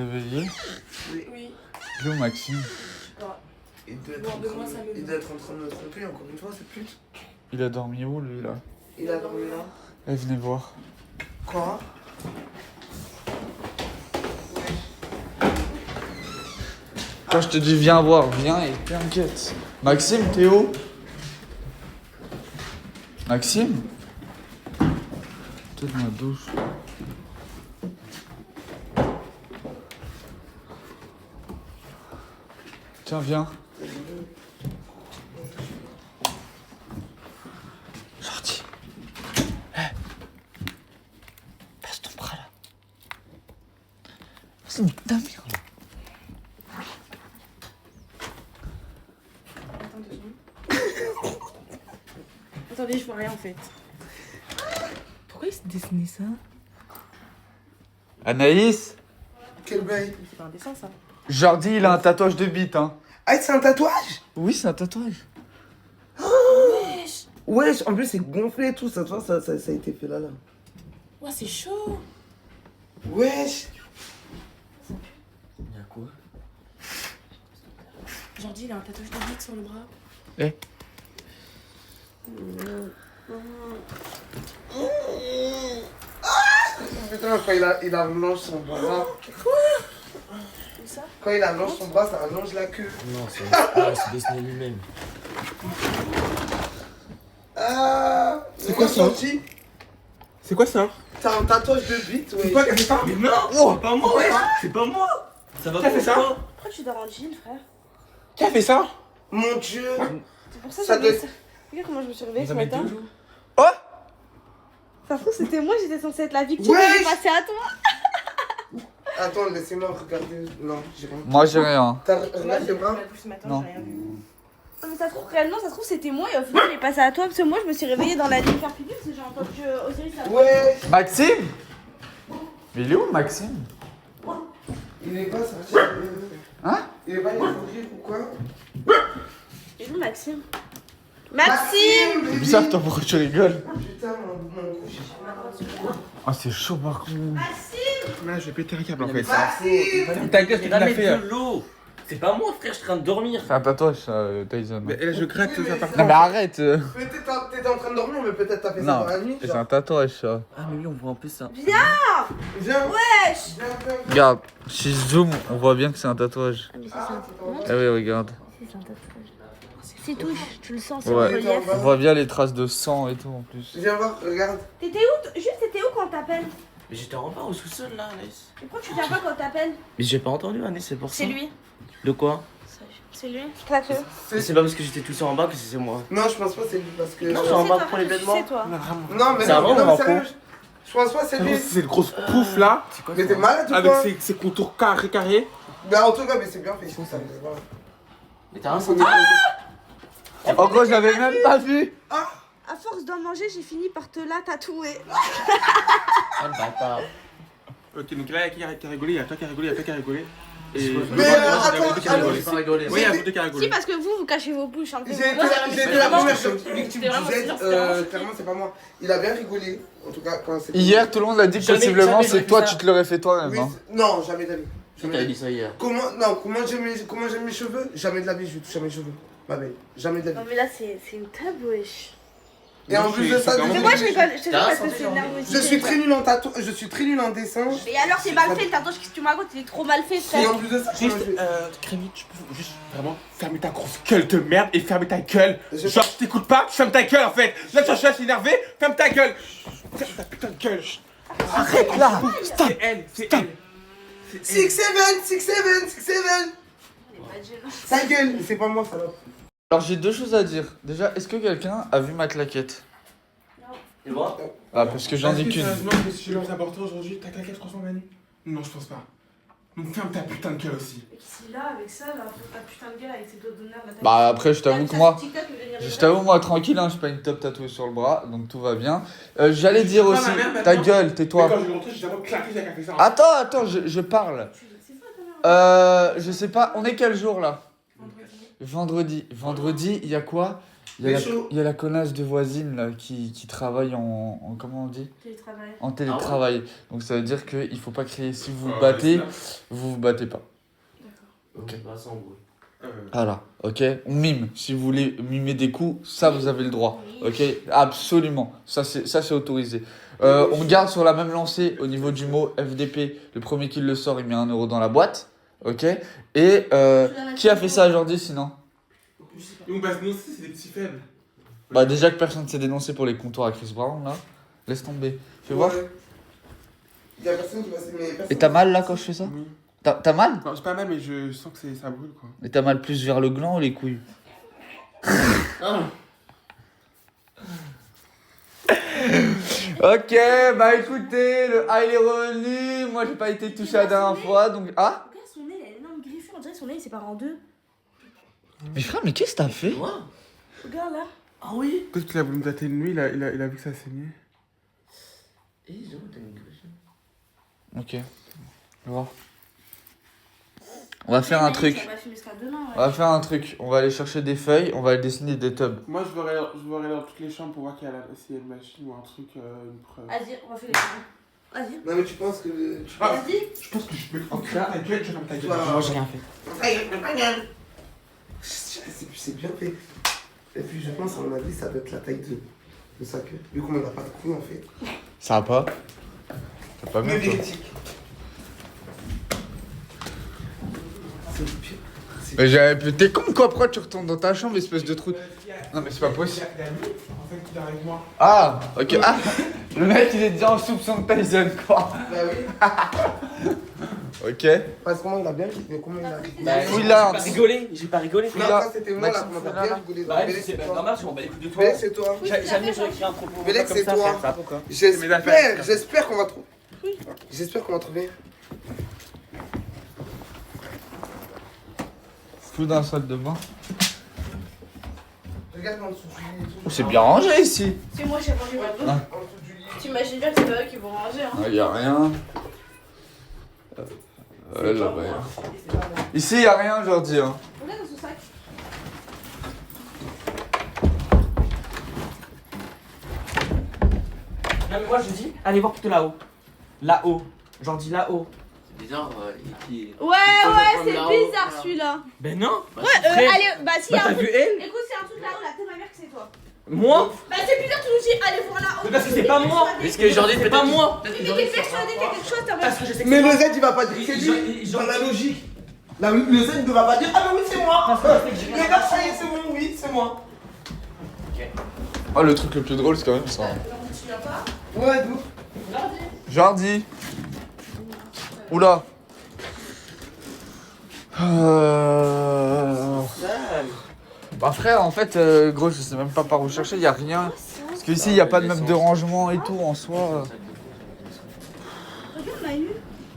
réveillé? Oui. Il est où Maxime? Je sais pas. Il doit être en train de me tromper encore une fois, cette pute. Il a dormi où lui là? Il a dormi là. Eh, venez voir. Quoi? Quand je te dis viens voir, viens et t'inquiète. Maxime, t'es où? Maxime? Peut-être ma douche. Tiens, viens. Sorti. Passe ton bras là. C'est une ta mère là. Attends 2 secondes. Attendez, je vois rien en fait. Pourquoi il s'est dessiné ça? Anaïs? Quel bail? C'est pas un dessin ça. Jordi, il a un tatouage de bite, hein. Ah, c'est un tatouage? Oui, c'est un tatouage. Wesh. Wesh, en plus c'est gonflé et tout, ça a été fait là. Ouais, c'est chaud. Wesh. Y'a quoi? Jordi, il a un tatouage de bite sur le bras. Eh. Putain, quand il allonge son bras. Où ça? Quand il allonge son bras, ça allonge la queue. Non, c'est dessiné lui-même. Ah. C'est quoi ça? Sorti. C'est quoi ça? T'as un tatouage de bite, C'est ouais. toi qui as fait ça? Mais non! C'est pas moi! C'est pas moi! Ça va Qui a fait ça? Pourquoi tu dors en jean, frère? Qui a fait ça? Mon dieu. C'est pour ça que Ça j'avais doit- ça. Regarde comment je me suis réveillée ce Ça met matin. 2 jours. Oh! Ça se trouve, c'était moi, j'étais censée être la victime, Wesh. mais j'ai passé à toi. Attends, laissez-moi regarder. Non, j'ai rien. Moi, j'ai rien. T'as Moi, regardé j'ai le bras? la bouche ce matin, Non. j'ai rien vu. Non, mais ça se trouve, réellement, ça se trouve, c'était moi, et au final, il est passé à toi, parce que moi, je me suis réveillée dans la nuit faire pipi, parce que j'ai entendu Osiris là. Ouais. Maxime? Mais il est où Maxime? Il est pas sorti. Hein? Il est pas allé courir ou quoi? Et où Maxime? Maxime! C'est bizarre, toi, pourquoi tu rigoles? Putain, mon couche. Ah, c'est chaud par contre. Là, je vais péter un câble en Mais fait. Maxime! Ta gueule, tu l'as Ramène fait. de l'eau! C'est pas moi, frère, je suis en train de dormir. C'est un tatouage, ça, Tyson. Mais là, je gratte Oui, ça mais par Non, mais arrête. Peut-être t'étais en train de dormir, mais peut-être t'as fait ça Non, dans la nuit. c'est un tatouage, ça. Ah, mais oui, on voit un peu ça. Viens! Wesh! Viens, viens. Regarde, si je zoome, on voit bien que c'est un tatouage. Ah, mais ça, c'est un tatouage. Ah oui, regarde. C'est un tatouage. C'est tout, tu le sens, c'est Ouais. en relief. On voit bien les traces de sang et tout en plus. Viens voir, regarde. T'étais où? Juste, t'étais où quand on t'appelle? Mais j'étais en bas au sous-sol là, Anaïs. Et pourquoi tu viens pas quand on t'appelle? Mais j'ai pas entendu, Anaïs, c'est pour ça. C'est lui. De quoi? C'est lui. Claque-le. Mais c'est pas parce que j'étais tout seul en bas que c'est moi. Non, je pense pas que c'est lui parce que. Non, Tu c'est en sais, bas toi, pour les tu vêtements. sais, toi. Non, mais C'est un non, vrai ou non, un sérieux. faux? Je pense pas que c'est lui. C'est le gros pouf là, C'est quoi Mais t'es malade ou avec quoi? ses contours carrés. Bah, en tout cas, mais c'est bien fait. Ça me va. Mais t'as rien senti? En gros, je l'avais même pas vu. À force d'en manger, j'ai fini par te la tatouer. Ah, le bâtard. Ok, donc là, il y a qui a rigolé, il y a toi qui a rigolé, il y a toi qui a rigolé. Et. Mais, attends, qui a rigolé. J'ai pas rigolé. Oui, il y a vous qui a rigolé. Si, parce que vous cachez vos bouches un peu. J'ai Moi, été la vraiment- première victime C'était du vraiment Z. sûr, c'était vraiment sûr. Clairement, c'est pas moi. Il a bien rigolé. En tout cas, quand c'était. Hier, tout le monde a dit que Jamais- possiblement jamais c'est j'aurais toi, fait ça. tu te l'aurais fait toi-même. Oui, Hein. non, jamais de la vie. Qui Jamais t'avais de la dit vie. ça hier? Comment j'aime mes cheveux? Jamais de la vie, je vais toucher à mes cheveux. Ma belle. Jamais de la Non, vie. mais là, c'est une table, wesh. Et en plus de ça, c'est Mais vraiment- moi, je rigole, je te jure, T'as parce que senti c'est genre- une nervosité. je suis très nul en tatou, je suis très nul en dessin. Et alors, c'est mal fait, le tatouage que tu m'as raconté, il est trop mal fait, Et frère. en plus de ça, Juste, Crémy, tu peux juste vraiment fermer ta grosse gueule de merde et fermer ta gueule. Genre, je t'écoute pas, tu fermes ta gueule en fait. Là, je suis énervé, ferme ta gueule. Ferme ta putain de gueule. Arrête là. C'est elle, c'est elle. 6-7. Ta gueule, c'est pas moi, salope. Alors, j'ai deux choses à dire. Déjà, est-ce que quelqu'un a vu ma claquette? Et moi? Ah, parce que j'en ai qu'une. Sérieusement, je me suis levé important aujourd'hui, ta claquette, franchement, Manu? Non, je pense pas. Donc, ferme ta putain de gueule aussi. Et qui là, avec ça, là, ta putain de gueule, avec ses doigts d'honneur, là, Bah, après, je t'avoue que moi. Je t'avoue, moi, tranquille, hein, j'ai pas une top tatouée sur le bras, donc tout va bien. J'allais dire pas aussi, ma mère, ta maintenant. gueule, Mais tais-toi. quand j'ai rentré, j'ai d'abord claqué, j'ai fait ça. Attends, je parle. Je sais pas, on est quel jour là? Vendredi, il y a quoi? Pécho. Il y a la connasse de voisine là, qui travaille en. Comment on dit? Télétravail. En télétravail. Donc ça veut dire qu'il faut pas crier. Si vous vous battez, vous battez pas. Ok. Bah, sans bruit. Voilà, ok. On mime. Si vous voulez mimer des coups, ça vous avez le droit. Ok, absolument. Ça c'est autorisé. On garde sur la même lancée au niveau du mot FDP. Le premier qui le sort, il met 1 euro dans la boîte. Ok. Et qui a fait ça aujourd'hui sinon? On va se dénoncer, c'est des petits faibles. Bah déjà que personne s'est dénoncé pour les comptoirs à Chris Brown là. Laisse tomber. Fais voir. Y'a personne qui va s'aimer. Et t'as mal là quand je fais ça? Oui. T'as mal? Non, j'ai pas mal, mais je sens que ça brûle quoi. Et t'as mal plus vers le gland ou les couilles? Ok, bah écoutez, le A il est revenu. Moi j'ai pas été touché la dernière fois donc. Ah? Regarde son nez, il a une énorme griffure. On dirait que son nez il sépare en deux. Mais frère, mais qu'est-ce que t'as fait? Quoi? Regarde là. Ah oui? Peut-être qu'il a voulu me dater une nuit, il a vu que ça saignait. Eh, j'avoue, t'as une griffe. Ok. On va voir. On va faire un truc. On va filmer ça demain, On va faire un truc. On va aller chercher des feuilles, on va aller dessiner des tubs. Moi je vais aller dans toutes les chambres pour voir s'il y a une machine ou un truc, une preuve. Vas-y, on va faire les choses. Vas-y. Non, mais tu penses que. Vas-y. Je pense que je peux. En tout cas, ta gueule, je ferme ta gueule. Voilà. Moi j'ai rien fait. C'est bien fait. Et puis je pense, à mon avis, ça doit être la taille de sa queue. Vu qu'on n'a pas de couilles en fait. Ça va pas? Ça va pas Mais bien toi? véridique. C'est pire. Mais j'avais. T'es con quoi? Pourquoi tu retournes dans ta chambre, espèce de trou? Non mais c'est pas possible. Il y a lui, en fait, qui est avec moi. Ah, ok. Ah, le mec il est déjà en soupçon de Tyson quoi. Bah oui. Ok. Parce que comment il a bien mais comment il a. Bah, Fouille-la. j'ai pas rigolé, j'ai pas rigolé. Non, là. ça c'était moi là, Maxime, comment fouille-la, t'as bien là. rigolé. Bah, Bélec, c'est c'est pas toi. normal, si on bat les coups de toi. Bélec, c'est toi. Jamais j'aurais écrit un propos. Bélec, comme c'est ça, toi. frère, ça, pourquoi? J'espère qu'on va trouver. J'espère qu'on va trouver. Fous dans la salle de bain. Regarde en dessous du lit. Oh, c'est bien rangé ici. C'est moi, j'ai rangé ma bouffe. Ah. En dessous du lit. T'imagines bien que c'est pas eux qui vont ranger. Hein. Ah, y a rien. Là-bas. Ici y a rien aujourd'hui. Hein. Regarde dans ce sac. Non, mais moi je dis, allez voir plutôt là-haut. Là-haut. J'en dis là-haut. C'est bizarre, qui. Ouais, c'est bizarre celui-là. Ben non. Bah, Ouais, c'est vrai. allez, bah si y Bah, a un t'as truc. vu elle? Écoute, c'est un truc là-haut, là, t'es ma mère que c'est toi. Moi? Bah c'est bizarre, tu nous dis, allez voir là-haut. Mais parce que c'est pas moi. Parce que Jordi, c'est pas moi. Mais t'es persuadé qu'il y a quelque chose, t'as Parce que je sais que Mais c'est le moi. Z il va pas dire que c'est lui. Dans la logique. Là, le Z ne va pas dire ah mais oui c'est moi. Parce que je sais que j'ai rien Regarde ça y est c'est bon oui c'est moi. Oh, le truc le plus drôle c'est quand même ça. Tu viens pas? Ouais d'où? Jordi. Oula. Bah frère, en fait, gros, je sais même pas par où chercher, y a rien. Parce que ici, y a pas de meuble de rangement et tout en soi. Regarde, Manu.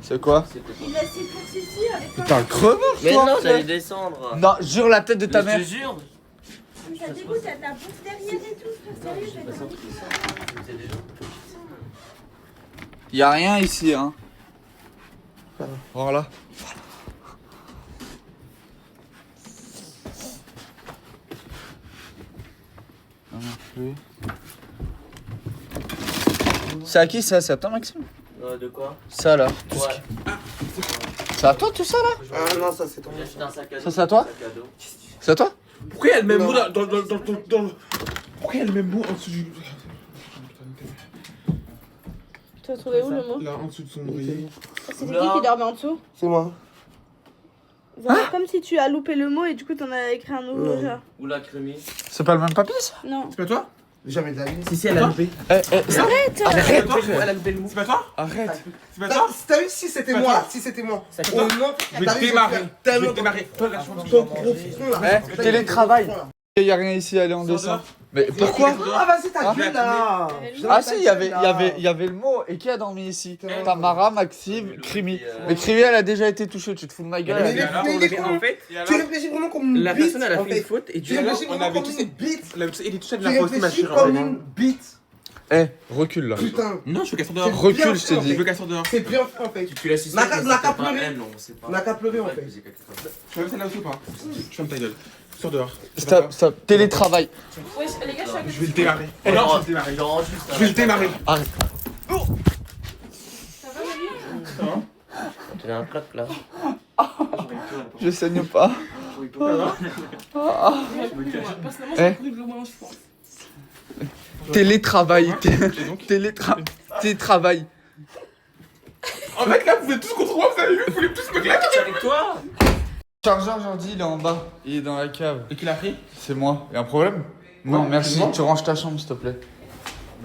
C'est quoi? Il a ses courses ici avec toi. T'es un creveur, Mais toi, non, frère. j'allais descendre. Non, jure la tête de ta Mais je mère. te jure. Mais ça dégoûte, t'as ta bouffe derrière et tout, frère, sérieux, t'as ta bouffe. Y a rien ici, hein. Voilà. Non plus. C'est à qui ça? C'est à toi, Maxime? De quoi? Ça là. Ouais. C'est à toi tout ça là? Ah non ça c'est ton. J'ai acheté un sac à dos. Ça, c'est à toi? Un sac à dos. C'est à toi? Pourquoi il y a le même Non. mot dans le. Pourquoi il y a le même mot en dessous du. Tu as trouvé où le mot? Là, en dessous de son oreiller. C'était Oula. qui dormait en dessous? C'est moi. Genre, comme si tu as loupé le mot et du coup t'en as écrit un nouveau Non. genre. Ou la crémie. C'est pas le même papier ça? Non. C'est pas toi? Jamais de la vie. Si, elle a loupé. Arrête! Arrête! Elle a loupé le mot. C'est pas toi? Arrête! C'est pas toi? T'as vu si c'était Pas moi toi. là, si c'était moi. Ça Au moins, Je vais t'arrives, te démarrer. faire Je vais tellement te démarrer. Toi, là, je ton gros front là. Eh, télétravail. Y a rien ici, allez on Sors descend. dehors. Mais pourquoi? Ah vas-y ta Ah. gueule là. Ah si, y avait le mot. Et qui a dormi ici? Tamara, Maxime, Crimi. Mais Crimi elle a déjà été touchée, tu te fous de ma gueule. Mais elle a- il est- mais il est con. En fait, Et alors, Tu réfléchis vraiment comme une la bite. personne elle a en fait une faute et Tu du coup, réfléchis on vraiment avait comme tous une bite. il est touché de Tu la fausse réfléchis machine. comme une bite. Eh, recule là. Putain. Non, je veux qu'elle sorte C'est dehors. Recule, bien je fait, t'ai en dit. Je fait. veux qu'elle sorte dehors. C'est bien fait en fait. Tu la suspectes, N'a qu'à- mais n'a c'était qu'à pas pleurer. elle, on sait pas. On n'a qu'à pleurer en Ouais, fait. j'ai quelque chose. Tu vas mettre celle-là aussi ou pas? Tu fermes ta gueule. Sors dehors. Stop, stop. Télétravail. Ouais, les gars, je suis à Je vais le démarrer. Oh, Non, je vais le démarrer. Genre, juste. Je vais le démarrer. Arrête. Ça va, Manu? Tu as un plaque là. Je saigne pas. Personnellement, Eh. j'ai cru que le moins, je pense. Télétravail. Et donc Télétravail. En fait, là, vous êtes tous contre moi, vous avez vu? Vous voulez tous me claquer. C'est avec toi? Chargeur, Jordi, il est en bas. Il est dans la cave. Et qui l'a pris? C'est moi. Y'a un problème? Non, Ouais, merci. c'est moi. Tu ranges ta chambre, s'il te plaît.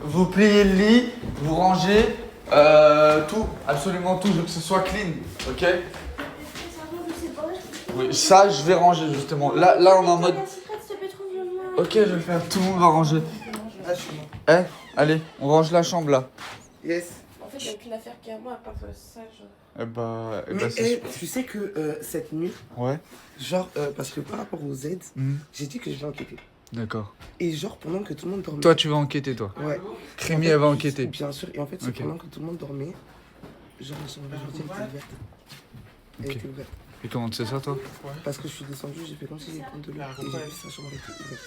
Vous pliez le lit, vous rangez tout, absolument tout. Je veux que ce soit clean, ok? Oui, ça, je vais ranger justement. Là, on est en mode. Ok, je vais le faire. Tout le monde va ranger. Ah, je suis mort. Eh, allez, on range la chambre là. Yes. En fait, il n'y a aucune affaire qui est à moi à part ça. Genre. Mais c'est tu sais que cette nuit, Ouais. genre, parce que par rapport aux aides, Hmm, j'ai dit que je vais enquêter. d'accord. Et genre, pendant que tout le monde dormait. Toi, tu vas enquêter, toi. Ouais. Crémy, En fait, elle va enquêter. Bien sûr. Et en fait, c'est Ok. pendant que tout le monde dormait, genre, la chambre d'aujourd'hui, elle était ouverte. Elle Ok. était ouverte. Et comment tu sais ça, toi? Parce que je suis descendu, j'ai fait comme si j'allais prendre de l'eau. Ah, Et j'ai ouais. vu sa chambre était ouverte.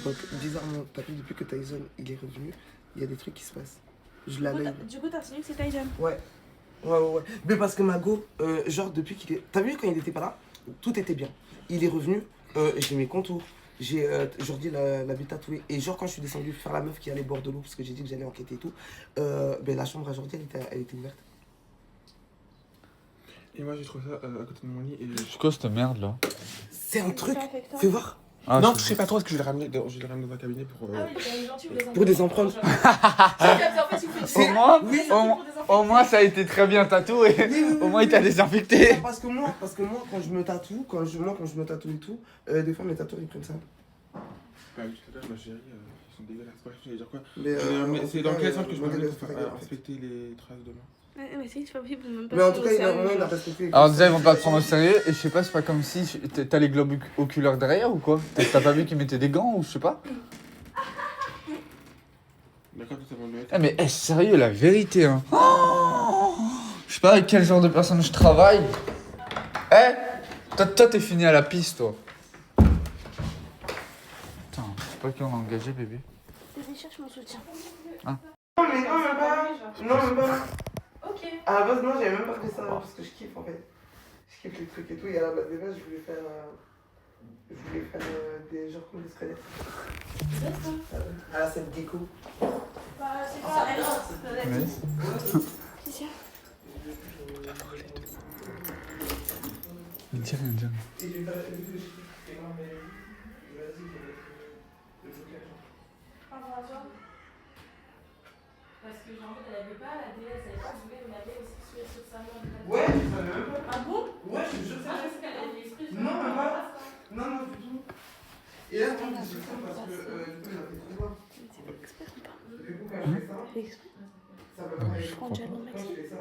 Donc, bizarrement, t'as vu, depuis que Tyson il est revenu, il y a des trucs qui se passent. Je la lève. Du coup, t'as insinué que c'est Tyson. Ouais. Ouais. Mais parce que Mago, genre, depuis qu'il est. T'as vu quand il était pas là, tout était bien. Il est revenu, j'ai mes contours. J'ai Jordi l'habit tatoué. Et genre, quand je suis descendu faire la meuf qui allait bord de l'eau, parce que j'ai dit que j'allais enquêter et tout, ben, la chambre à Jordi, elle était ouverte. Et moi, j'ai trouvé ça à côté de mon lit. Et C'est quoi cette merde là? C'est un truc. Pas avec toi. Fais voir. Ah, non, je sais pas trop, est-ce que je vais le ramener dans un cabinet pour. Ah oui, il est gentil, vous les Pour des empreintes. En fait, il vous fait Au moins, Oui, au moins, ça a été très bien tatoué. Au moins, il t'a désinfecté. Parce que moi, quand je me tatoue, quand je me tatoue et tout, des fois mes tatoueurs ils prennent ça. Bah oui, tout à l'heure, ma chérie, ils sont dégueulasses. Bref, j'allais dire quoi? Mais, Mais c'est dans quel sens que je me modèle permets de faire en fait. inspecter les traces de main? Mais c'est pas possible, même pas. Mais en tout cas, il a respecté. Alors déjà ils vont pas te prendre au sérieux et je sais pas, c'est pas comme si t'as les globes oculaires derrière ou quoi? T'as pas vu qu'ils mettaient des gants ou je sais pas? D'accord, tout ça va me mettre. Eh mais sérieux, la vérité hein. Oh, je sais pas avec quel genre de personne je travaille. Toi t'es fini à la piste toi. Putain, je sais pas qui on a engagé bébé. Je cherche mon soutien. Non, mais non, même pas. Non, même pas. Ok. À la base, non, j'avais même pas fait ça parce que je kiffe en fait. Je kiffe les trucs et tout. Et à la base, des bases, je voulais faire des genres comme des squelettes. À la scène déco. Bah, c'est pas elle. C'est ça. Il dit rien, dis rien. Et j'ai eu pas la Parce que genre, elle avait pas la déesse, elle avait pas voulu regarder aussi sur sa main. Ouais, tu savais même pas. Ah bon? Ouais, je te jure, Ah, c'est parce qu'elle avait exprès. Non, même pas. Non, non, du tout. Et là, moi, j'ai fait ça parce que du coup, il a fait trop mal. Du coup, quand je fais ça, ça peut pas aller. Je prends déjà le Quand je fais ça,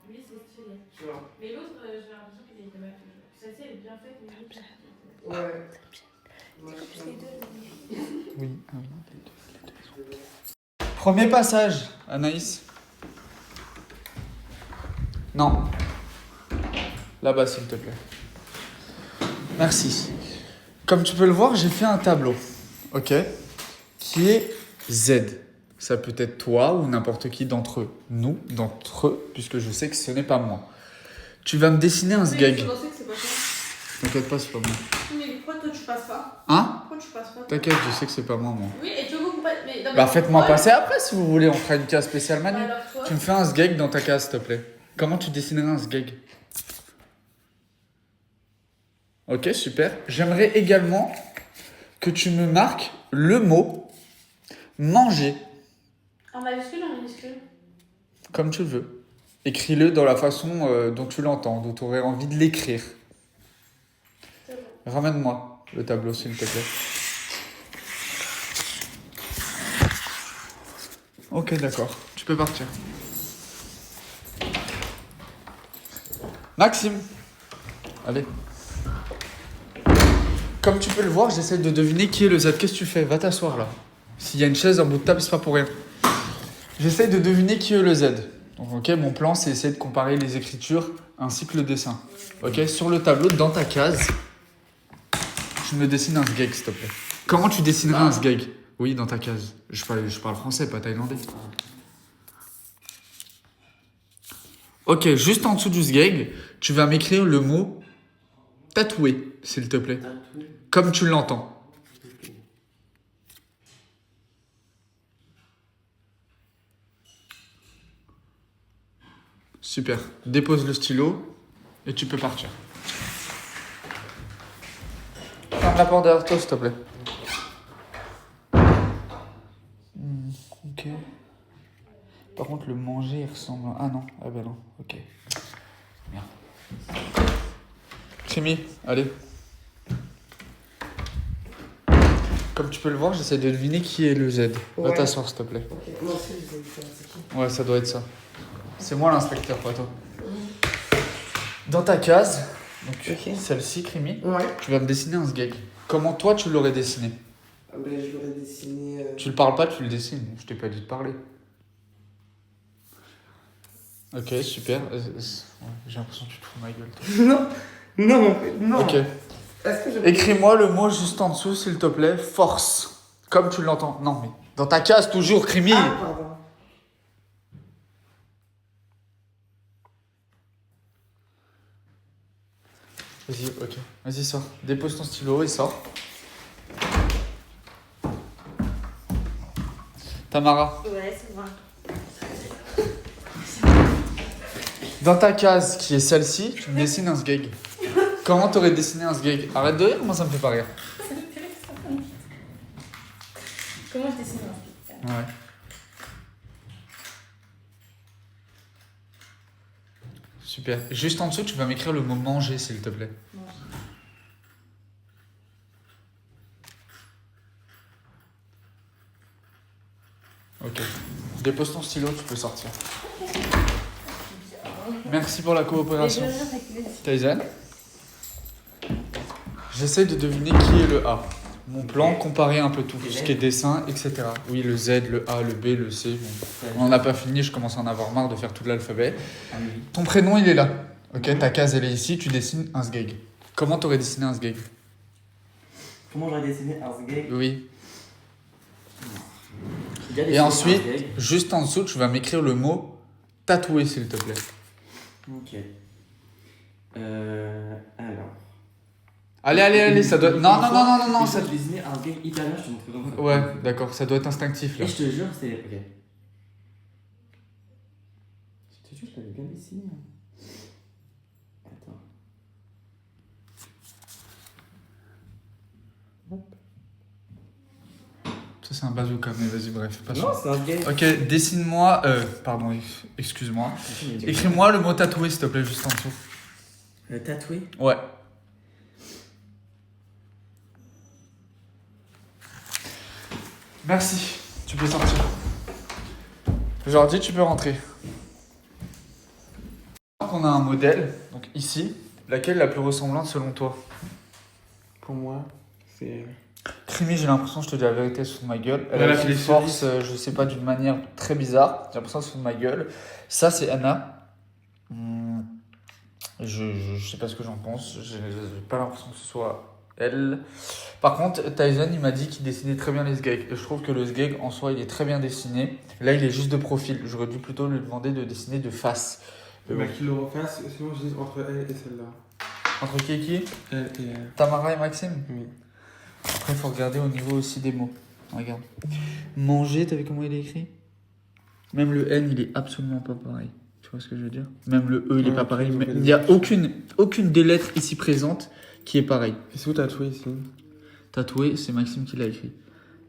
Lui, c'est stylé. tu vois. Mais l'autre, j'ai l'impression qu'il était mal fait. Celle-ci, elle est bien faite, mais l'autre. Ouais. Oui. Premier passage, Anaïs. Non. Là-bas, s'il te plaît. Merci. Comme tu peux le voir, j'ai fait un tableau. Ok? Qui est Z. Ça peut être toi ou n'importe qui d'entre eux, puisque je sais que ce n'est pas moi. Tu vas me dessiner un sgeg. Je pensais que c'est pas toi. T'inquiète pas, c'est pas moi. Mais pourquoi toi tu passes pas? Hein? Pourquoi tu passes pas? T'inquiète, je sais que c'est pas moi. Oui, et tu veux qu'on passe. Mais non, mais Bah faites-moi pourquoi? passer après si vous voulez, on fera une case spéciale Manu. Bah, alors toi. Tu me fais un sgeg dans ta case s'il te plaît. Comment tu dessinerais un sgeg? Ok, super. J'aimerais également que tu me marques le mot manger, En majuscule ou en minuscule? comme tu le veux. Écris-le dans la façon dont tu l'entends, dont tu aurais envie de l'écrire. Ramène-moi le tableau s'il te plaît. Ok, d'accord. Tu peux partir. Maxime. Allez. Comme tu peux le voir, j'essaie de deviner qui est le Z. Qu'est-ce que tu fais? Va t'asseoir là. S'il y a une chaise en bout de table, c'est pas pour rien. J'essaye de deviner qui est le Z. Donc, ok, mon plan, c'est essayer de comparer les écritures ainsi que le dessin. Ok, sur le tableau, dans ta case, tu me dessines un sgeg, s'il te plaît. Comment tu dessinerais un sgeg? Oui, dans ta case. Je parle français, pas thaïlandais. Ok, juste en dessous du sgeg, tu vas m'écrire le mot tatoué, s'il te plaît. Comme tu l'entends. Super. Dépose le stylo et tu peux partir. Ferme la porte derrière toi, s'il te plaît. Ok. Par contre, le manger, il ressemble... Ah non, ah bah non, ok. Merde. Crémy, allez. Comme tu peux le voir, j'essaie de deviner qui est le Z. Va Ouais. t'asseoir, s'il te plaît. Ok, moi aussi, je vais faire c'est qui? Ouais, ça doit être ça. C'est moi l'inspecteur, pas toi. Dans ta case, donc Ok. celle-ci, Crémy, Ouais. tu vas me dessiner un sgeg. Comment toi, tu l'aurais dessiné? Ah ben, je l'aurais dessiné. Tu le parles pas, tu le dessines. Je t'ai pas dit de parler. Ok, super. Ouais, j'ai l'impression que tu te fous de ma gueule, toi. Non, non, non. Ok. Est-ce que je... Écris-moi le mot juste en dessous, s'il te plaît. Force. Comme tu l'entends. Non, mais dans ta case, toujours, Crémy. Ah, pardon. Vas-y, ok. Vas-y, sors. Dépose ton stylo et sors. Tamara, Ouais, c'est vrai. dans ta case, qui est celle-ci, tu me dessines un sgeg. Comment t'aurais dessiné un sgeg? Arrête de rire, moi ça me fait pas rire. Comment je dessine un sgeg? Ouais. Super. Juste en dessous, tu vas m'écrire le mot manger, s'il te plaît. Manger. Ok. Dépose ton stylo, tu peux sortir. Merci pour la coopération. Tyson. J'essaie de deviner qui est le A. Mon plan, comparer un peu tout, ce qui est dessin, etc. Oui, le Z, le A, le B, le C. Bon. On n'en a pas fini, je commence à en avoir marre de faire tout l'alphabet. Ton prénom, il est là. Ok, ta case, elle est ici, tu dessines un sgeg. Comment t'aurais dessiné un sgeg? Comment j'aurais dessiné un sgeg? Oui. J'ai déjà Et dessiné un ensuite, sgeg. juste en dessous, tu vas m'écrire le mot tatoué, s'il te plaît. Ok. Alors. Allez, ça doit... Non, ça... J'ai dessiné un sgeg italien, je te montre comment. Ouais, d'accord, ça doit être instinctif, là. Et je te jure, c'est. Ok. Je te jure, je l'avais bien dessiné. Attends. Ça, c'est un bazooka, mais vas-y, bref, passons. Non, c'est un sgeg. Ok, dessine-moi... pardon, excuse-moi. Écris-moi le mot tatoué, s'il te plaît, juste en dessous. Tatoué. Ouais. Merci, tu peux sortir. Jordi, tu peux rentrer. On a un modèle, donc ici, laquelle est la plus ressemblante selon toi? Pour moi, c'est. Crémy, j'ai l'impression, je te dis la vérité, sur ma gueule. Elle Elle a a fait fait les force, je sais pas, d'une manière très bizarre. J'ai l'impression que c'est sur ma gueule. Ça, c'est Anna. Je sais pas ce que j'en pense. J'ai pas l'impression que ce soit elle. Par contre, Tyson, il m'a dit qu'il dessinait très bien les sgegs. Et je trouve que le sgeg, en soi, il est très bien dessiné. Là, il est juste de profil. J'aurais dû plutôt lui demander de dessiner de face. Bah, qu'il le refasse, sinon je dis entre elle et celle-là. Entre qui et qui? Elle et elle. Tamara et Maxime? Oui. Après, il faut regarder au niveau aussi des mots. Regarde. Manger, t'as vu comment il est écrit? Même le N, il est absolument pas pareil. Tu vois ce que je veux dire? Même le E, il est pas pareil. Mais il n'y a aucune des lettres ici présentes qui est pareille. Et c'est où tatoué ici? Tatoué, c'est Maxime qui l'a écrit.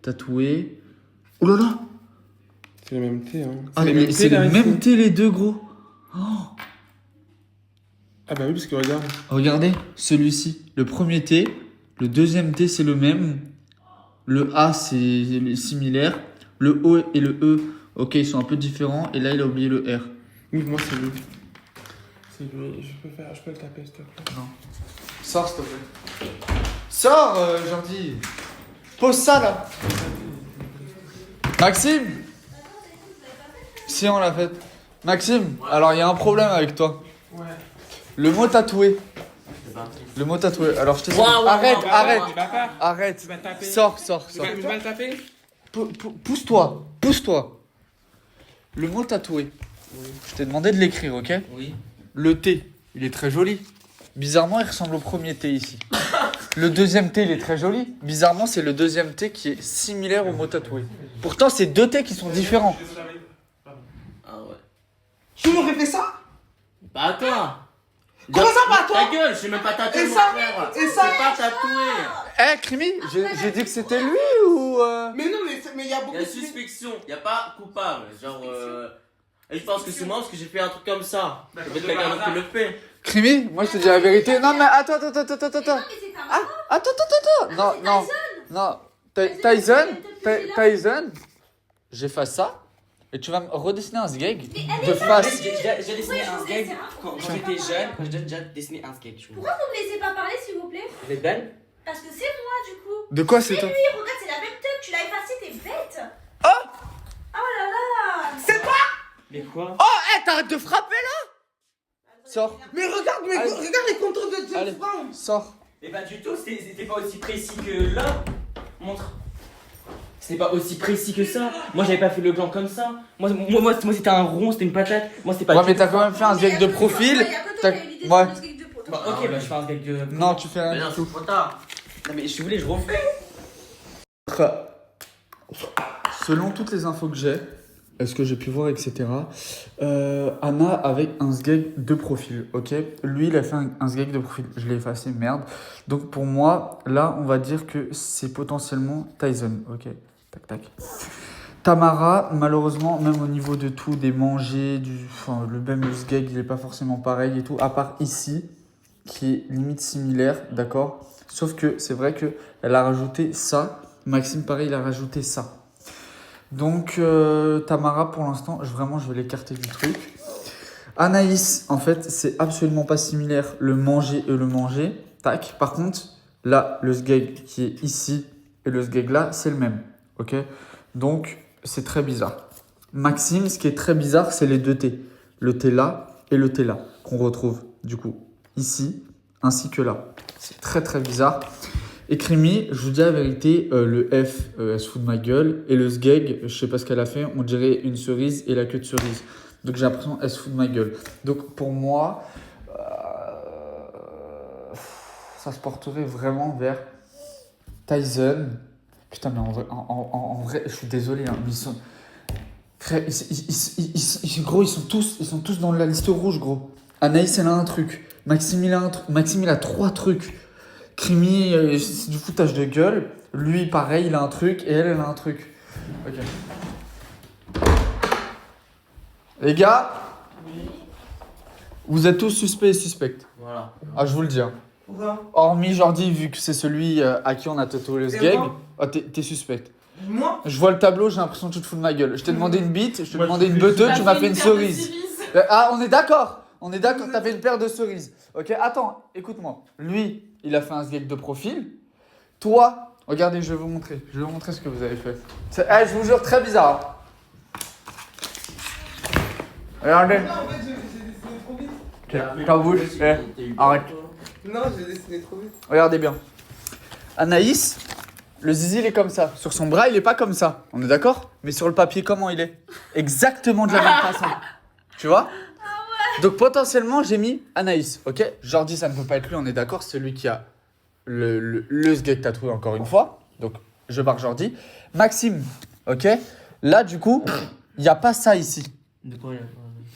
Tatoué. Oh là là! C'est le même T, hein. Ah, mais c'est là, le ici. même T, les deux, gros. Oh, Ah bah oui, parce que regarde. regardez, celui-ci. Le premier T, le deuxième T, c'est le même. Le A, c'est similaire. Le O et le E, ok, ils sont un peu différents. Et là, il a oublié le R. Oui, moi c'est lui. C'est lui. Je peux le taper, s'il te plaît. Sors, s'il te plaît. Sors, Jordi. Pose ça, là. Maxime! Si, on l'a fait. Maxime, alors il y a un problème avec toi. Ouais. Le mot tatoué. Le mot tatoué. Alors je t'explique. Arrête. Tu vas taper. Sors. Tu vas le taper? Pousse-toi. Le mot tatoué. Je t'ai demandé de l'écrire, ok? Oui. Le T, il est très joli. Bizarrement, il ressemble au premier T ici. Le deuxième T, il est très joli. Bizarrement, c'est le deuxième T qui est similaire au mot tatoué. Pourtant, c'est deux T qui sont différents. Ah ouais. Tu m'aurais fait ça? Pas à toi. Comment ça, pas à toi? Ta gueule, je sais même pas tatoué, Et mon ça? frère. Et ça? C'est pas tatoué. Crimi, j'ai dit que c'était lui ou... Mais non, mais il y a beaucoup Il y a de... suspicion, il y a pas coupable. Genre, je pense que c'est moi parce que j'ai fait un truc comme ça. Peut-être quelqu'un d'autre qui le fait. Crimi, moi je te dis la vérité. Non, mais attends. Mais c'est ta maman. Attends. Non. Tyson, j'efface ça. Et tu vas me redessiner un sgeg de face. J'ai dessiné un skate quand j'étais jeune. Quand j'ai déjà dessiné un skate. Pourquoi vous me laissez pas parler, s'il vous plaît? Vous êtes belle? Parce que c'est moi, du coup. De quoi c'est C'est toi? lui, regarde, c'est la même teub, tu l'as effacé, t'es bête. Oh là là. C'est toi? Mais quoi? Oh, t'arrêtes de frapper là? Sors, Mais regarde, Allez. regarde les contours de Allez. James Brown. sors. Mais pas du tout, c'était pas aussi précis que là. Montre. C'était pas aussi précis que ça. Moi j'avais pas fait le gland comme ça. Moi c'était un rond, c'était une patate. Moi c'était pas. Ouais, mais t'as quand même fait un sgeg de profil. Il y a que toi qui as eu l'idée de Ouais. faire le skate de pro. Bah ok, bah je fais un skate de. Non, tu fais Mais rien non, du c'est tout. trop tard. Non mais je voulais, je refais. Selon toutes les infos que j'ai, ce que j'ai pu voir, etc., Anna avec un sgeg de profil, ok? Lui, il a fait un sgeg de profil. Je l'ai effacé, merde. Donc pour moi, là, on va dire que c'est potentiellement Tyson, ok? Tac. Tamara, malheureusement, même au niveau de tout, des manger, le sgeg, il est pas forcément pareil et tout, à part ici, qui est limite similaire, d'accord? Sauf que c'est vrai qu'elle a rajouté ça. Maxime, pareil, il a rajouté ça. Donc, Tamara, pour l'instant, je vais l'écarter du truc. Anaïs, en fait, c'est absolument pas similaire, le manger et le manger. Tac. Par contre, là, le sgeg qui est ici et le sgeg là, c'est le même. Ok? Donc, c'est très bizarre. Maxime, ce qui est très bizarre, c'est les deux T. Le T là et le T là, qu'on retrouve, du coup, ici, ainsi que là. C'est très, très bizarre. Et Crimi, je vous dis la vérité, le F, elle se fout de ma gueule. Et le sgeg, je sais pas ce qu'elle a fait, on dirait une cerise et la queue de cerise. Donc j'ai l'impression qu'elle se fout de ma gueule. Donc pour moi, ça se porterait vraiment vers Tyson. Putain, mais en vrai, je suis désolé, hein, mais ils sont... Frère, gros, ils sont tous dans la liste rouge, gros. Anaïs, elle a un truc. Maxime, il a un truc. Maxime, il a 3 trucs. Crimi, c'est du foutage de gueule. Lui, pareil, il a un truc. Et elle a un truc. Ok. Les gars, vous êtes tous suspects et suspectes. Voilà. Ah, je vous le dis. Hein. Pourquoi? Hormis Jordi, vu que c'est celui à qui on a tatoué le Et sgeg, moi t'es suspecte. Moi? Je vois le tableau, j'ai l'impression que tu te fous de ma gueule. Je t'ai demandé une bite, je t'ai demandé une beuteuse, tu m'as fait une cerise. Ah, on est d'accord. T'as fait une paire de cerises. Ok, attends, écoute-moi. Lui, il a fait un sgeg de profil. Toi, regardez, je vais vous montrer. Je vais vous montrer ce que vous avez fait. Je vous jure, très bizarre. Regardez. Non, en fait, j'ai dessiné trop vite. Ta bouche, arrête. Non, j'ai dessiné trop vite. Regardez bien. Anaïs, le zizi, il est comme ça. Sur son bras, il est pas comme ça. On est d'accord? Mais sur le papier, comment il est? Exactement de la même façon. Tu vois? Donc potentiellement, j'ai mis Anaïs, ok? Jordi, ça ne peut pas être lui, on est d'accord, c'est lui qui a le sgeg tatoué encore une fois. Donc, je barre Jordi. Maxime, ok? Là, du coup, il n'y a pas ça ici. De quoi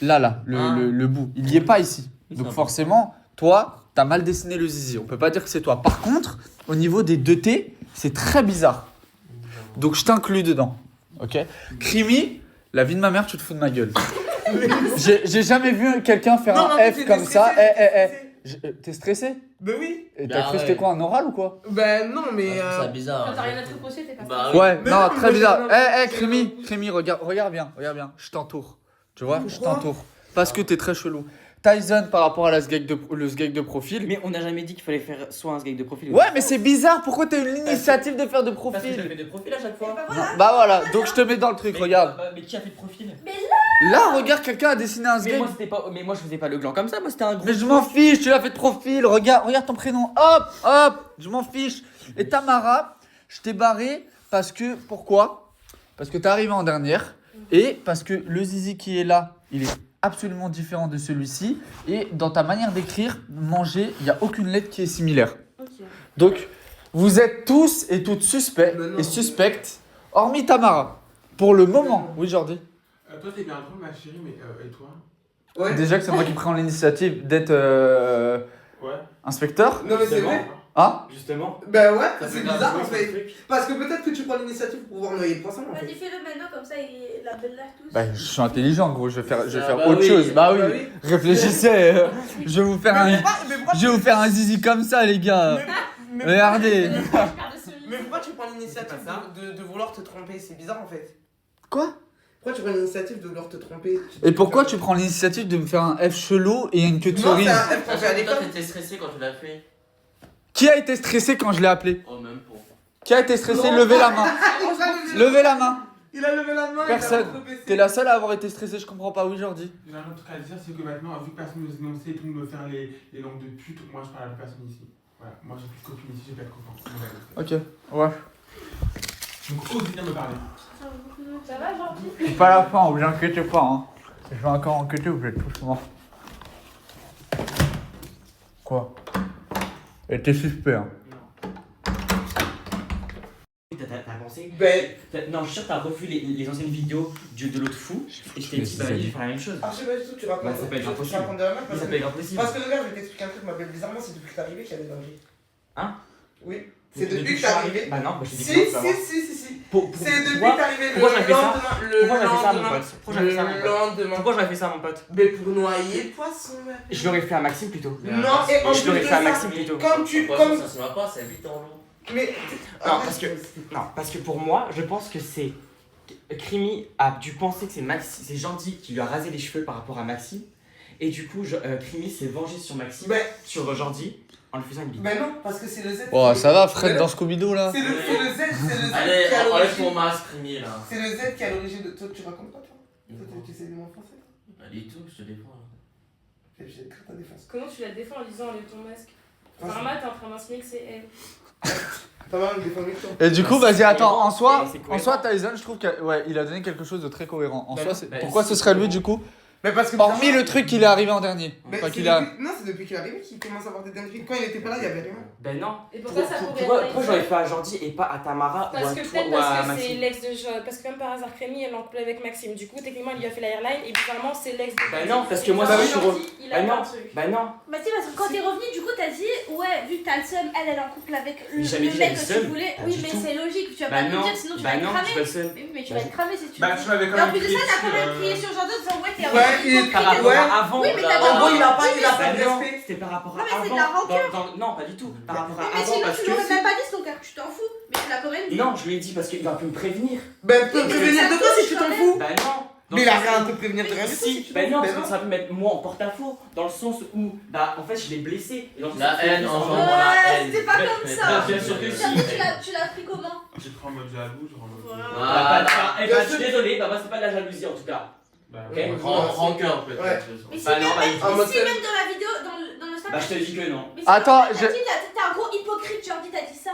Là, le bout. Il n'y est pas ici. Oui, Donc c'est forcément, toi, t'as mal dessiné le zizi. On peut pas dire que c'est toi. Par contre, au niveau des 2 T, c'est très bizarre. Donc je t'inclus dedans, ok? Crimi, la vie de ma mère, tu te fous de ma gueule. J'ai jamais vu quelqu'un faire Non, un mais F t'es comme ça. stressé. T'es stressé? Ben oui. Et Bah t'as cru que c'était ouais. quoi, un oral ou quoi? Ben non, mais... C'est bizarre. Quand t'as rien à te reprocher, t'es pas Bah stressé. Ouais, Mais non, non, très mais bizarre. non, Crimi, regarde bien. Je t'entoure. Tu vois, je Pourquoi t'entoure. Parce que t'es très chelou. Tyson, par rapport à le sgeg de profil. Mais on n'a jamais dit qu'il fallait faire soit un skate de profil. Ouais, mais c'est bizarre. Pourquoi t'as eu l'initiative de faire de Parce que je profil? fais de profil à chaque fois. Bah voilà, donc je te mets dans le truc, regarde. Mais qui a fait de profil? Mais là, Là, regarde, quelqu'un a dessiné un Mais sgeg. moi, c'était pas. Mais moi, je faisais pas le gland comme ça. Moi, c'était un gros. Mais je m'en fiche, tu l'as fait de profil. Regarde ton prénom. Hop, hop, je m'en fiche. Et Tamara, je t'ai barré parce que. Pourquoi? Parce que t'es arrivé en dernière. Et parce que le zizi qui est là, il est absolument différent de celui-ci. Et dans ta manière d'écrire, manger, il n'y a aucune lettre qui est similaire. Ok. Donc, vous êtes tous et toutes suspects Mais non. et suspectes, hormis Tamara. Pour le moment. Oui, Jordi. Toi, t'es bien drôle, ma chérie, mais et toi? Ouais. Déjà que c'est moi qui prends l'initiative d'être Ouais. inspecteur. Non, mais c'est vrai. Hein? Justement. Ben ouais, Ça c'est fait grave bizarre en jouer sur le fait. truc. Parce que peut-être que tu prends l'initiative pour pouvoir noyer le poisson en Vas-y, fait. fais-le maintenant, comme ça, il la belle l'air tous. Bah, je suis intelligent, gros. Je vais faire bah autre oui. chose. Bah oui. Bah oui. Réfléchissez. Je vais vous faire un. Je vais vous faire un zizi comme ça, les gars. Mais Regardez. Mais pourquoi tu prends l'initiative C'est pas de vouloir te tromper? C'est bizarre en fait. Quoi? Pourquoi tu prends l'initiative de vouloir te tromper? Et pourquoi tu prends l'initiative de me faire un F chelou et une queue de Non, cerise? c'est un F qu'on fait à Toi, l'école. t'étais stressé quand tu l'as fait. Qui a été stressé quand je l'ai appelé? Oh, même pour. Qui a été stressé? Non. Levez la main. Levez la main. Il a levé la main. Personne. Il a rebaissé. T'es la seule à avoir été stressée, je comprends pas. Oui, Jordi. J'ai un autre truc à dire, c'est que maintenant, vu que personne ne sait tout me faire les langues de pute, moi je parle à la personne ici. Voilà, moi j'ai plus de copine ici, j'ai pas de copain. Ok. Ouais. Donc, ose venir me parler. Ça va, gentil? C'est pas la fin, vous inquiétez pas. Hein. Je vais encore enquêter, vous êtes tous morts. Quoi? Et t'es suspect, hein. T'as pensé? Ben, Non, je suis sûr que t'as revu les anciennes vidéos de l'autre fou. Et je t'ai dit, bah, vas-y, je vais faire la même chose. ah, je sais pas du tout, tu racontes. Bah, ça peut être tu impossible. racontes de la merde Mais parce ça que. peut être impossible. Parce que regarde, je vais t'expliquer un truc, ma belle. Bizarrement, c'est depuis que t'es arrivé qu'il y a des dingueries. Hein? Oui. C'est depuis que t'es arrivé. Bah non, bah je Si, t'ai dit si, que non, si. Pour- C'est depuis pourquoi- que t'es arrivé le pourquoi j'aurais fait ça lendemain. Pourquoi j'aurais fait ça à mon pote Pourquoi j'aurais fait ça à mon Le pote lendemain. Pourquoi j'aurais fait ça à mon pote? Mais pour noyer le poisson, mec. Je l'aurais fait à Maxime plutôt. Non, et en Je plus l'aurais de fait à ça, Maxime plutôt. comme tu. Pourquoi Comme. ça se voit pas, c'est vite en l'eau. Mais. Non, parce que pour moi, je pense que c'est. Crimi a dû penser que c'est Gentil qui lui a rasé les cheveux par rapport à Maxime. Et du coup, Crimi s'est vengé sur Maxime, Ben, sur Gentil, en lui faisant une bite. ben non, parce que c'est le Z. Oh, ça va, Fred, Mais dans non, Scooby-Doo, là? C'est le Z Allez, qui a enlève l'origine. ton masque, Rémi, là. C'est le Z qui a l'origine de. Toi, tu racontes pas, toi? Toi, tu sais le mot français, toi? Allez, tout, je te défends. là. J'ai écrit ta défense. Comment tu la défends en disant enlève ton masque? Pharma, t'es en train d'insinuer que c'est elle. T'as mal me défendre toi. Et du coup, vas-y, attends, en soi, C'est en soi, Tyson, je trouve qu'il a donné quelque chose de très cohérent. En Bah soi, non, c'est- bah, pourquoi si, ce serait lui, c'est du coup? Mais parce que. Hormis le truc qu'il est arrivé en dernier. Mais Enfin, c'est qu'il a... depuis- Non, c'est depuis qu'il est arrivé qu'il commence à avoir des dingueries. Quand il était pas là, il y avait rien. Ben non. Et pourquoi ça pourrait Pourquoi être j'aurais fait à Gentil et pas à Tamara ou Parce à que toi peut-être ou à parce que c'est Maxime? l'ex de Jo. Parce que même par hasard, Rémi, elle en couple avec Maxime. Du coup, techniquement, il lui a fait la airline et bizarrement, c'est l'ex de. Bah non, parce que moi, Bah si oui. je suis revenu. Il Bah a non. pas un truc. Bah non. Bah si, parce que quand t'es revenu, du coup, t'as dit, ouais, vu que t'as le seum, elle est en couple avec le J'ai jamais dit mec le que seum. tu voulais. Pas Oui, du mais tout. c'est logique, tu vas Bah pas nous non. dire, sinon tu vas Bah être non, cramé. je suis pas le seul. Mais oui, mais tu Bah vas être cramé si tu Bah, le dis. tu m'avais Et quand en même plus de crié ça, t'as quand même dessus, crié sur Jordan en disant, ouais, t'es Ouais, il est Par rapport Ouais. à avant. Oui, mais Bah, t'as En gros, il a pas Bah de non, respect. c'était par rapport à Non, mais c'est de avant. la rancœur. Non, pas du tout. Par rapport à Mais avant, sinon, parce tu que. l'aurais même pas dit, ton cœur, tu t'en fous. Mais tu l'as quand même dit. Non, je lui ai dit parce qu'il va plus me prévenir. Ben, peut mais prévenir ça de toi si tu touche t'en quand fous. Bah non. Dans Mais il le a sens rien à où- te prévenir de rien du tout si Si, tu bah t'en non, fous. parce Ben que ça peut mettre moi en porte-à-faux. Dans le sens où, bah en fait, je l'ai blessé. Et dans le La sens où- haine engendre Ouais, la haine. c'était pas Mais- comme mais ça. pas Bien sûr que Jordan, si. tu l'as pris comment? J'ai pris en mode jaloux, genre en mode. Voilà. Voilà. Je suis désolé, bah moi c'est pas de la jalousie en tout cas. Bah, Ok. ouais. Rancœur, Ouais. peut-être. Mais si Bah non, même, bah, en mode si seul. même dans la vidéo, dans le snap, Bah je te dis que non. mais si Attends, t'as dit, t'es un gros hypocrite, Jordi, t'as dit ça.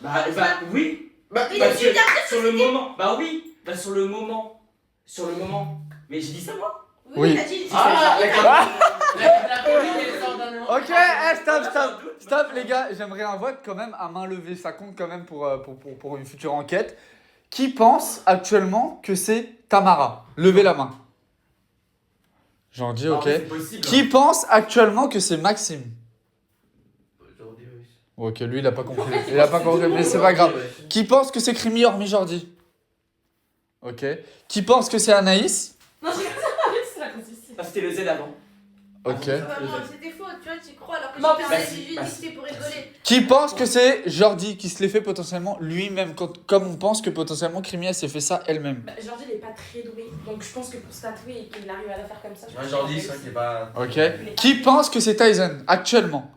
Bah oui. Bah, Mais Parce tu que viens de sur le moment, bah oui. Bah sur le moment. Sur le moment. Mais j'ai dit ça moi. Oui. T'as dit. Ah, t'as dit- d'accord. La commune, elle sort d'un moment. Ok, stop, les gars. J'aimerais un vote quand même à main levée. Ça compte quand même pour une future enquête. Qui pense actuellement que c'est Tamara? Levez la main. J'en dis ok. C'est possible. Qui pense actuellement que c'est Maxime? Aujourd'hui, oui. Ok, lui il a pas compris. Il a pas compris, mais c'est pas grave. Qui pense que c'est Crimi hormis Jordi? Ok. Qui pense que c'est Anaïs? Non, je c'est la consistance. Ah, c'était le Z avant. Ok. Vraiment, c'était faux, tu vois, tu crois alors que Non, j'ai bah fait si, juste bah discuter pour rigoler. Qui pense que c'est Jordi qui se l'est fait potentiellement lui-même, comme on pense que potentiellement Crimi elle s'est fait ça elle-même? Bah, Jordi, il est pas très doué. Donc je pense que pour se tatouer et qu'il arrive à la faire comme ça. je pense Ouais, qu'il Jordi, va c'est vrai qu'il réussir. est pas. Ok. Qui pense que c'est Tyson actuellement?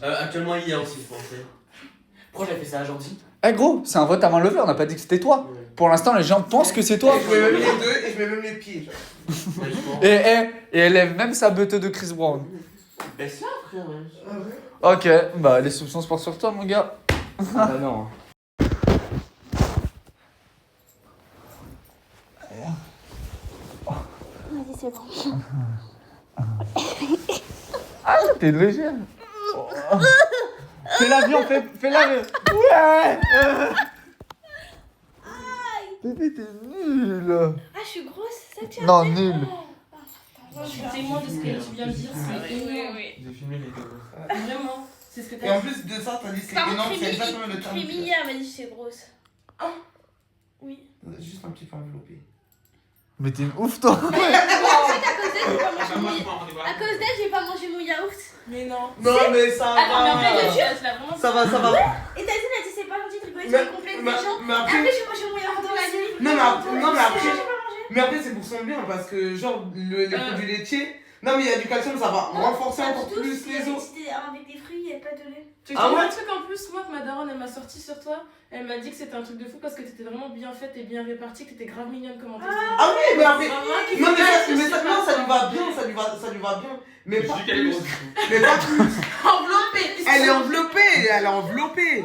Actuellement, hier aussi, je pensais. Pourquoi j'avais fait ça à Jordi? Eh gros, c'est un vote à main levée, on n'a pas dit que c'était toi. Pour l'instant, les gens pensent que c'est toi. Et je mets même les deux et je mets même les pieds. Genre. Et elle lève même sa beuteuse de Chris Brown. Baisse là, frère. Ouais. Ok, bah les soupçons se portent sur toi, mon gars. Ah bah non. Vas-y, c'est bon. Ah, t'es légère. Fais l'avion, fais l'avion. Ouais. Bébé, t'es nul. Ah, je suis grosse, c'est ça que tu as Non, dit nul. Je suis témoin de ce que tu viens de dire, c'est énorme. J'ai filmé les deux. Vraiment, c'est ce que Et t'as en dit. plus de ça, t'as dit c'est Par contre, énorme, c'est exactement le terme. Crémy hier m'a dit que j'étais grosse. Oui. Juste un petit peu enveloppé. Mais t'es une ouf, toi. À cause d'elle, j'ai pas mangé mon yaourt. Mais non. Non, mais ça Attends, mais après, va. je jure, là, vraiment. Ça va. Et t'as dit, elle a dit, c'est pas gentil de rigoler Mais- sur les complètes des gens. Mais Après, après, j'ai mangé mon yaourt dans la nuit. Non, mais après- J'ai pas mangé. mais après c'est pour son bien parce que genre les produits laitiers. Non mais il y a du calcium, ça va renforcer Pas encore du tout, plus si les avec- os. si t'es avec des fruits, il n'y a pas de lait. Tu veux Ah que je te dise ouais un truc en plus, moi que ma daronne elle m'a sorti sur toi, elle m'a dit que c'était un truc de fou parce que t'étais vraiment bien faite et bien répartie, que t'étais grave mignonne comment t'étais. Ah oui, mais après. Vraiment, tu Non fais pas mais ça, non, ça lui va bien, ça lui va bien. Mais Je pas dis qu'elle est plus. grosse. Mais pas plus. enveloppée. Elle est enveloppée.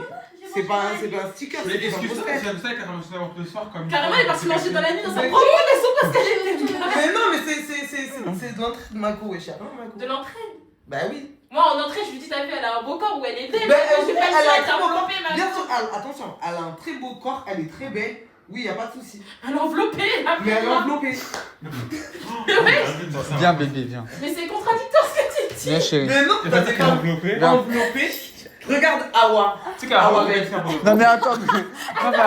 C'est pas un sticker, Mais c'est un excuse-toi, poster. c'est comme ça qu'elle a mangé le soir comme. Carrément, elle est partie manger dans la nuit dans sa Mais- propre maison parce qu'elle est venue. Mais non, mais c'est de l'entrée de Mako, wesh. De l'entrée. Bah oui. Moi en entrée, je lui dis, t'as vu, elle a un beau corps où elle est belle. Ben, Moi, j'ai pas elle a le choix, un elle est très beau corps. enveloppée, ma Bien meuf. sûr, attention, elle a un très beau corps, elle est très belle. Oui, y a pas de souci. Elle est enveloppée, la Mais elle est meuf. enveloppée. Viens, bébé, viens. Mais c'est contradictoire ce que tu dis. Viens, chérie. Mais non, t'as dit enveloppé. Viens. enveloppé. Regarde Awa. Tu sais qu'elle a Ah ouais, enveloppé, mais- c'est enveloppé. Non, mais attends. Non, mais-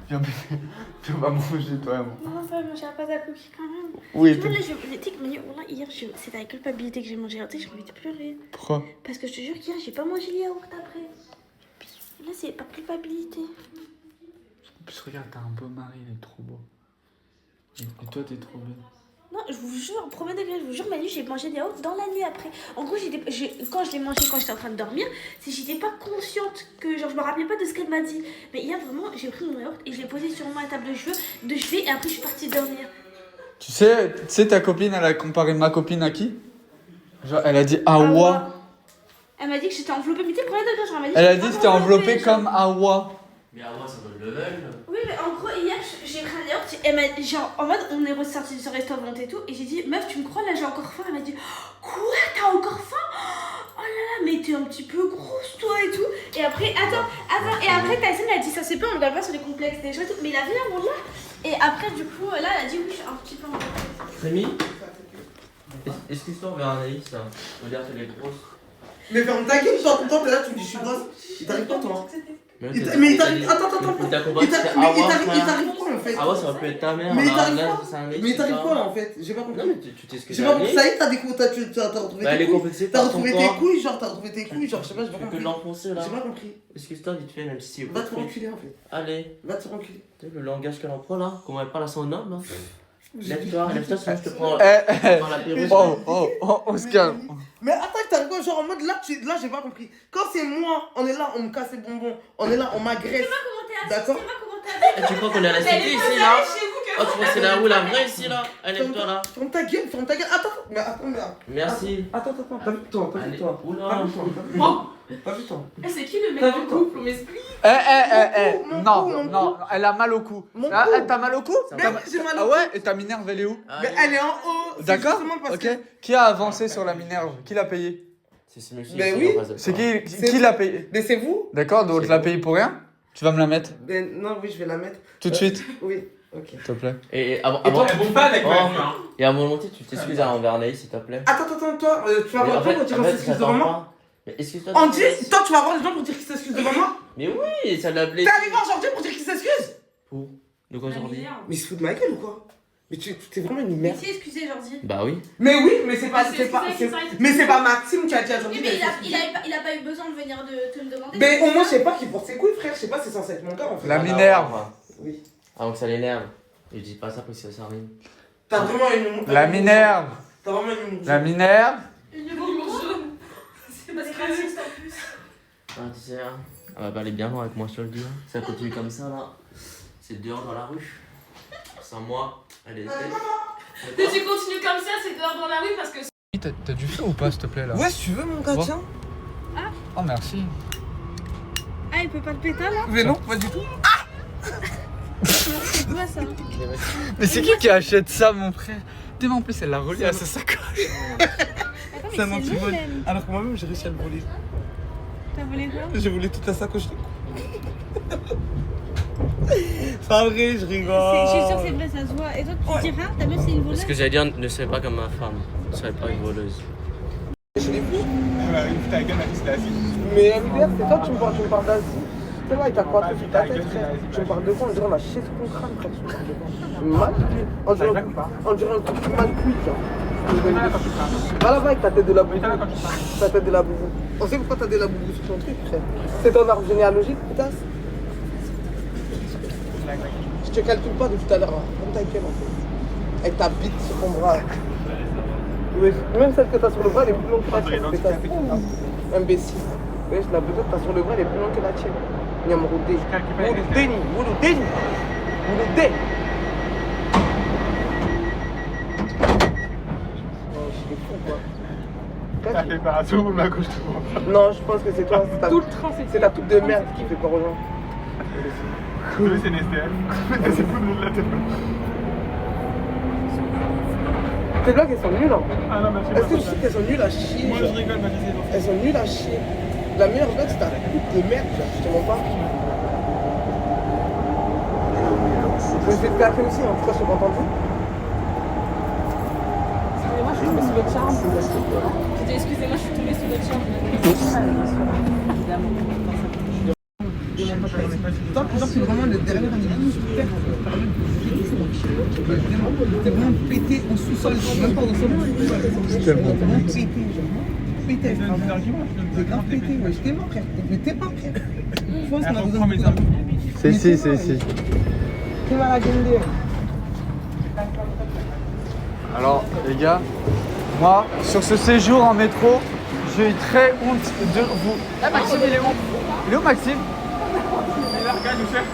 Viens, bébé. Tu vas manger, toi et moi. Non, pas manger la pâte à cookies quand même. Oui, Tu vois, là, tu sais que hier, c'était avec culpabilité que j'ai mangé. Tu sais, j'ai envie de pleurer. pourquoi? Parce que je te jure qu'hier, j'ai pas mangé le yaourt après. Là, c'est par culpabilité. En plus, regarde, t'as un beau mari, il est trop beau. Et toi, t'es trop belle. Non, je vous jure, premier degré, je vous jure, Manu, j'ai mangé des yaourts dans la nuit après. En gros, quand je l'ai mangé quand j'étais en train de dormir, c'est que j'étais pas consciente que, genre, je me rappelais pas de ce qu'elle m'a dit. Mais hier, vraiment, j'ai pris mon yaourt et je l'ai posé sur ma table de chevet et après, je suis partie dormir. Tu sais, ta copine, elle a comparé ma copine à qui? Genre, elle a dit Awa. Elle m'a dit que j'étais enveloppée, mais tu sais, premier degré, genre, elle m'a dit Elle a que dit que j'étais t'es enveloppée genre. comme Awa. Mais à moi, ça doit le level. Oui, mais en gros, hier, j'ai pris un yaourt, elle m'a genre, en mode, on est ressorti de ce restaurant et tout, et j'ai dit, meuf, tu me crois, là, j'ai encore faim. Elle m'a dit, quoi, t'as encore faim? Oh là là, mais t'es un petit peu grosse, toi, et tout. Et après, attends, et après, Tyson, elle a dit, ça c'est pas, on regarde pas sur les complexes des gens et tout, mais il a vu un monde là. Et après, du coup, là, elle a dit, oui, je suis un petit peu en Rémi, excuse-toi envers Anaïs là. On va dire qu'elle est grosse. Mais ferme ta gueule, genre, tout le temps, t'es là, tu me dis je suis grosse. Il t'arrive quoi, toi? Mais Mais il t'arrive. Attends. Il t'a Il compris que c'était Awa, t'arrive frère. quoi, en fait? Awa, ça aurait pu être ta mère. Mais il là, t'arrive là, quoi? c'est un ex, Mais il t'arrive c'est quoi, ça. là, en fait? J'ai pas Non, compris. mais tu t'excuses J'ai à pas compris. Anaïs. Ça y est, t'as retrouvé Bah, elle tes est couilles. complexée T'as par son retrouvé tes corps. couilles, genre, t'as retrouvé tes couilles, genre, je sais pas, j'ai pas Tu peux que compris. l'enfoncer là. J'ai pas compris. Excuse-toi vite fait, même si. Va te reculer, en fait. Allez, Va te reculer. tu sais, le langage qu'elle emploie là, comment elle parle à son homme là. Lève-toi, sinon je te prends Eh, prends la perruque. on se calme. Mais attends, t'arrives quoi, genre, en mode là, là, j'ai pas compris. Quand c'est moi, on est là, on me casse les bonbons, on est là, on m'agresse. D'accord. Et tu crois qu'on est à la cité ici là? Oh, tu crois que c'est la rue la vraie ici là? Allez, lève-toi là. Ferme ta gueule, ferme ta gueule. Attends, mais attends, mais. Merci. Attends, t'as vu toi, Allez. Pas Oula. vu toi. Pas vu toi. Eh, c'est qui le mec T'as en vu, toi couple? On m'explique. Mon Non, cou, mon non, elle a mal au cou. Mon Ah, cou. t'as mal au cou? Ça Mais va. oui, j'ai mal Ah au ouais? Et ta minerve, elle est où? Mais elle est en haut. c'est D'accord? justement parce Ok. que- Qui a avancé sur la minerve? Qui l'a payé? C'est ce monsieur Mais ici oui. en face de C'est toi. qui l'a payé? Mais c'est vous? D'accord, donc C'est je l'ai bon. payé pour rien? Tu vas me la mettre? Non, oui, je vais la mettre. Tout de suite, Oui, ok. s'il te plaît. Et avant, Et toi, elle bombe pas avec Oh. moi, hein. et avant de monter, tu t'excuses envers Anaïs s'il te plaît. Attends, toi, tu vas Mais avoir des gens pour dire qu'on s'excuse devant moi? pas. Mais excuse-toi. On dit, toi, tu vas avoir des gens pour dire qu'ils s'excusent devant moi? Mais oui, ça l'a blessé. T'es allé voir aujourd'hui pour dire qu'ils s'excusent? Pour de quoi aujourd'hui? Mais il se fout de ma gueule ou quoi? Mais tu t'es vraiment une Mais merde. si, excusez, Jordi. Bah oui. Mais oui, mais c'est pas. Mais c'est pas- c'est- c'est- c'est- Mais c'est pas Maxime qui a dit à Oui, Jordi. mais de il s'excuser. a pas eu besoin de venir de te le demander. Mais au moins, je sais pas qui porte ses couilles, frère. Je sais pas, c'est censé être mon gars en fait. La Ah, minerve. bah, Oui. Avant que ça l'énerve. Je dis pas ça parce que ça rime. T'as vraiment une. La minerve. T'as vraiment un humour La Minerve. L'humour jaune. C'est parce que raciste en plus. Ah, tu sais, hein, elle va pas aller bien loin avec moi, je te le dis. Hein. Si ça continue comme ça, là, c'est dehors dans la rue. Sans moi, elle est. Si tu continues comme ça, c'est dehors dans la rue parce que. T'as du feu ou pas, s'il te plaît, là? Ouais, si tu veux, mon gars, Bon. tiens. Oh, merci. Ah, il peut pas le péter là? Mais non, pas du tout. C'est quoi ça? Mais c'est qui achète ça, mon frère? T'es en plus, elle l'a relié à sa sacoche. Attends, C'est un mais c'est antivol. long même. Alors que moi-même, j'ai réussi à le voler. T'as volé quoi? J'ai volé toute la sacoche. C'est pas vrai, je rigole. Je suis sûre que c'est vrai, ça se voit. Et toi, tu diras, ta meuf c'est une voleuse? Ce que j'allais dire, ne serait pas comme ma femme. Ne serait pas une voleuse. Je l'ai vu. Ta gueule, elle a dit c'était assis. Mais MDR, c'est toi, tu me parles d'Asie. C'est vrai, il t'a quoi sur ta tête, frère. Tu me parles de quoi? On dirait on a chié sur ton crâne, frère. Tu me parles de quoi? Mal cuit. On dirait un truc mal cuit, genre. Va là-bas avec ta tête de la boubou. Ta tête de la boubou. On sait pourquoi t'as de la boubou sur ton truc, frère. C'est ton arbre généalogique, putain. Je te calcule pas de tout à l'heure, là. Comme ta gueule, en fait. Avec ta bite sur ton bras. Ouais, même celle que t'as sur le bras, elle est plus longue que la tienne. Ouh, imbécile. Ouais, la bouteille que t'as sur le bras, elle est plus longue que la tienne. Nyamroudé. Wouloudéni. Wouloudéni. Wouloudé. Oh, je suis fou, quoi. T'as fait par à ou la gauche de moi? Non, je pense que c'est toi. C'est ta coupe de merde qui fait peur aux gens. C'est une SDF. C'est fou de nous de la tête. Tes blagues, elles sont nulles, hein. Ah non, mais Est-ce que tu sais qu'elles sont nulles à chier? moi genre je rigole, ma vie, c'est Elles sont nulles à chier. La meilleure blague, c'est ta coupe de merde, genre. Je te mens pas. Mais je vais te claquer aussi, hein. Pourquoi je t'ai pas entendu? Excusez-moi, je suis tombée sous votre charme. J'ai dit, excusez-moi, je suis tombée sous votre charme. Toi, c'est vraiment le dernier animal super. T'es vraiment pété en sous-sol, même pas au sol. T'es vraiment pété, genre. Pété, frère. T'es grave pété, ouais. J'étais mort, frère. Mais t'es pas prêt. Je pense qu'on a besoin de ça. C'est ici, c'est ici. T'es mal à gueuler. Alors, les gars, moi, sur ce séjour en métro, j'ai eu très honte de vous. Eh, Maxime, il est où? Il est où, Maxime? Il a regardé, chef.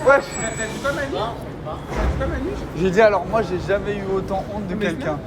Wesh. T'as dit quoi, Manu? T'as dit quoi, Manu? J'ai dit, alors moi, j'ai jamais eu autant honte de quelqu'un.